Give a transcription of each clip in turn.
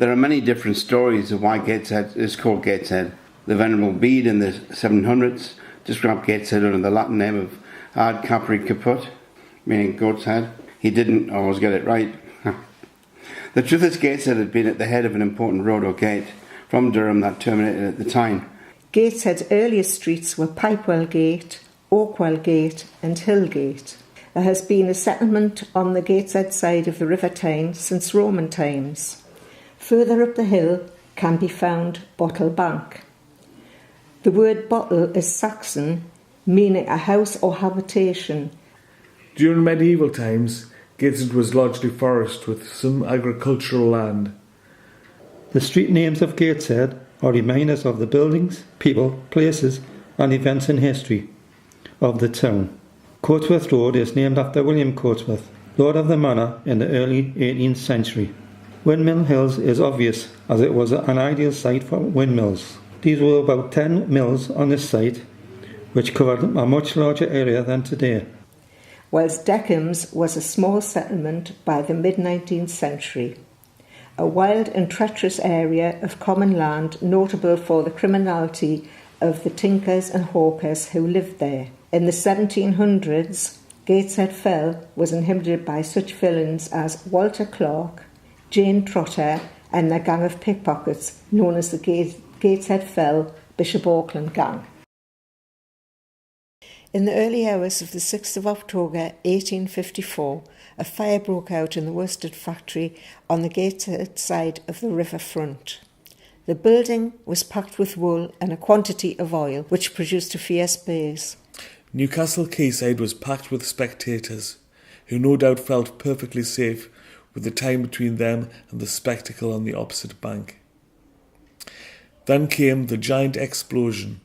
There are many different stories of why Gateshead is called Gateshead. The Venerable Bede in the 700s described Gateshead under the Latin name of Ad Capri Caput, meaning goat's head. He didn't always get it right. The truth is, Gateshead had been at the head of an important road or gate from Durham that terminated at the Tyne. Gateshead's earliest streets were Pipewell Gate, Oakwell Gate and Hillgate. There has been a settlement on the Gateshead side of the River Tyne since Roman times. Further up the hill can be found Bottle Bank. The word bottle is Saxon, meaning a house or habitation. During medieval times, Gateshead was largely forest with some agricultural land. The street names of Gateshead are reminders of the buildings, people, places and events in history of the town. Coatsworth Road is named after William Coatsworth, Lord of the Manor in the early 18th century. Windmill Hills is obvious as it was an ideal site for windmills. These were about 10 mills on this site, which covered a much larger area than today. Whilst Deckhams was a small settlement by the mid-19th century, a wild and treacherous area of common land notable for the criminality of the tinkers and hawkers who lived there. In the 1700s, Gateshead Fell was inhabited by such villains as Walter Clark, Jane Trotter and their gang of pickpockets known as the Gateshead Fell Bishop Auckland Gang. In the early hours of the 6th of October 1854, a fire broke out in the worsted factory on the Gateshead side of the river front. The building was packed with wool and a quantity of oil, which produced a fierce blaze. Newcastle Quayside was packed with spectators, who no doubt felt perfectly safe with the time between them and the spectacle on the opposite bank. Then came the giant explosion,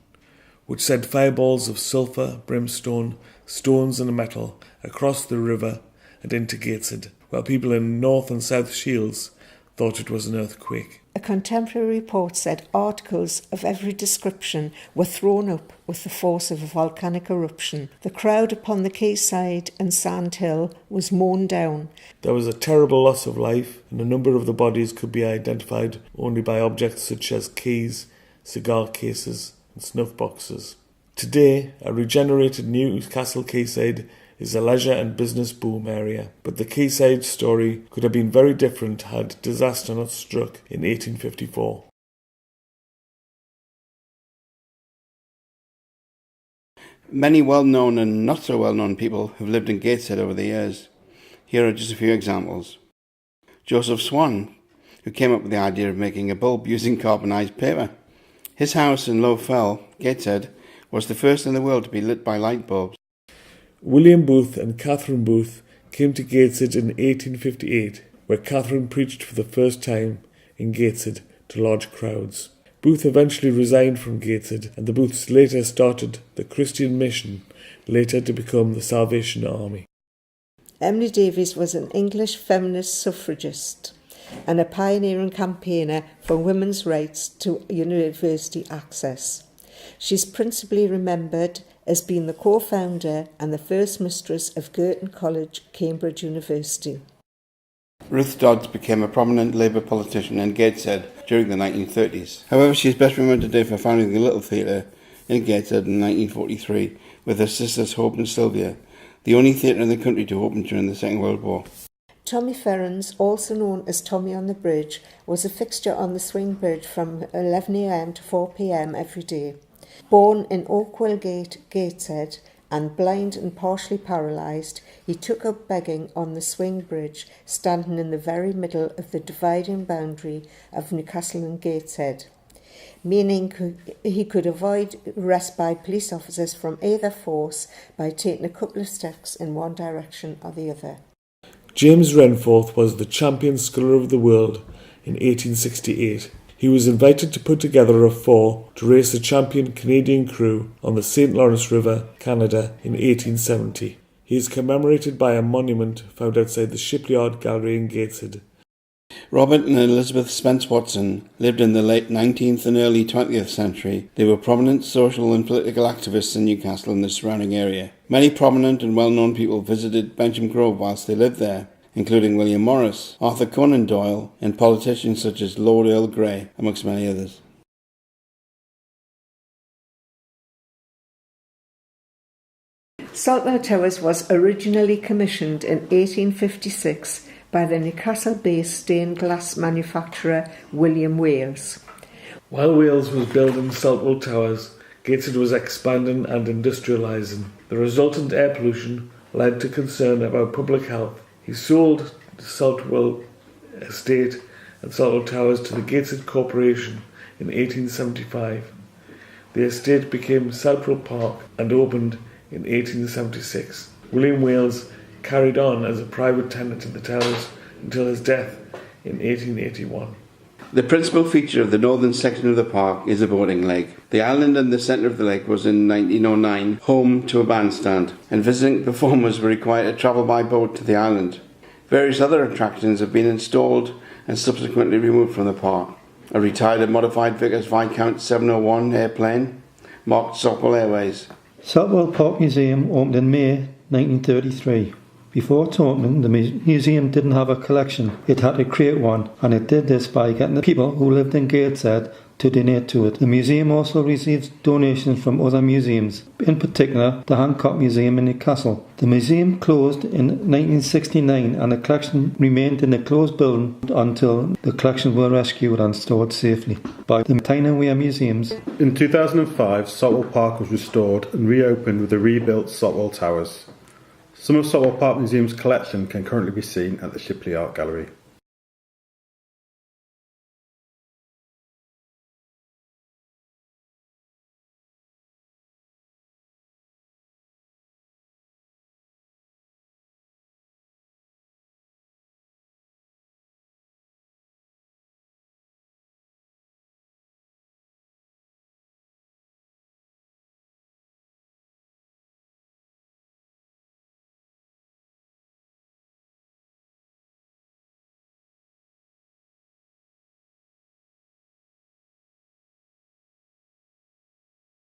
which sent fireballs of sulphur, brimstone, stones and metal across the river and into Gateshead, while people in North and South Shields thought it was an earthquake. A contemporary report said articles of every description were thrown up with the force of a volcanic eruption. The crowd upon the quayside and Sand Hill was mown down. There was a terrible loss of life, and a number of the bodies could be identified only by objects such as keys, cigar cases and snuff boxes. Today, a regenerated Newcastle Quayside is a leisure and business boom area, but the Quayside story could have been very different had disaster not struck in 1854. Many well-known and not so well-known people have lived in Gateshead over the years. Here are just a few examples. Joseph Swan, who came up with the idea of making a bulb using carbonised paper. His house in Low Fell, Gateshead, was the first in the world to be lit by light bulbs. William Booth and Catherine Booth came to Gateshead in 1858, where Catherine preached for the first time in Gateshead to large crowds. Booth eventually resigned from Gateshead, and the Booths later started the Christian Mission, later to become the Salvation Army. Emily Davies was an English feminist suffragist and a pioneering campaigner for women's rights to university access. She's principally remembered as being the co-founder and the first mistress of Girton College, Cambridge University. Ruth Dodds became a prominent Labour politician in Gateshead during the 1930s. However, she is best remembered today for founding the Little Theatre in Gateshead in 1943 with her sisters Hope and Sylvia, the only theatre in the country to open during the Second World War. Tommy Ferrans, also known as Tommy on the Bridge, was a fixture on the swing bridge from 11 a.m. to 4 p.m. every day. Born in Oakwell Gate, Gateshead, and blind and partially paralysed, he took up begging on the swing bridge, standing in the very middle of the dividing boundary of Newcastle and Gateshead, meaning he could avoid arrest by police officers from either force by taking a couple of steps in one direction or the other. James Renforth was the champion sculler of the world in 1868. He was invited to put together a four to race the champion Canadian crew on the St. Lawrence River, Canada in 1870. He is commemorated by a monument found outside the Shipyard Gallery in Gateshead. Robert and Elizabeth Spence Watson lived in the late 19th and early 20th century. They were prominent social and political activists in Newcastle and the surrounding area. Many prominent and well-known people visited Benjamin Grove whilst they lived there, including William Morris, Arthur Conan Doyle, and politicians such as Lord Earl Grey, amongst many others. Saltwell Towers was originally commissioned in 1856 by the Newcastle-based stained glass manufacturer William Wales. While Wales was building Saltwell Towers, Gateshead was expanding and industrialising. The resultant air pollution led to concern about public health. He sold the Saltwell estate and Saltwell Towers to the Gateshead Corporation in 1875. The estate became Saltwell Park and opened in 1876. William Wales carried on as a private tenant in the towers until his death in 1881. The principal feature of the northern section of the park is a boating lake. The island in the centre of the lake was in 1909 home to a bandstand, and visiting performers were required to travel by boat to the island. Various other attractions have been installed and subsequently removed from the park. A retired and modified Vickers Viscount 701 airplane marked Saltwell Airways. Saltwell Park Museum opened in May 1933. Before its opening, the museum didn't have a collection. It had to create one, and it did this by getting the people who lived in Gateshead to donate to it. The museum also receives donations from other museums, in particular the Hancock Museum in Newcastle. The museum closed in 1969 and the collection remained in the closed building until the collections were rescued and stored safely by the Tyne Museums. In 2005, Saltwell Park was restored and reopened with the rebuilt Saltwell Towers. Some of Saltwell Park Museum's collection can currently be seen at the Shipley Art Gallery.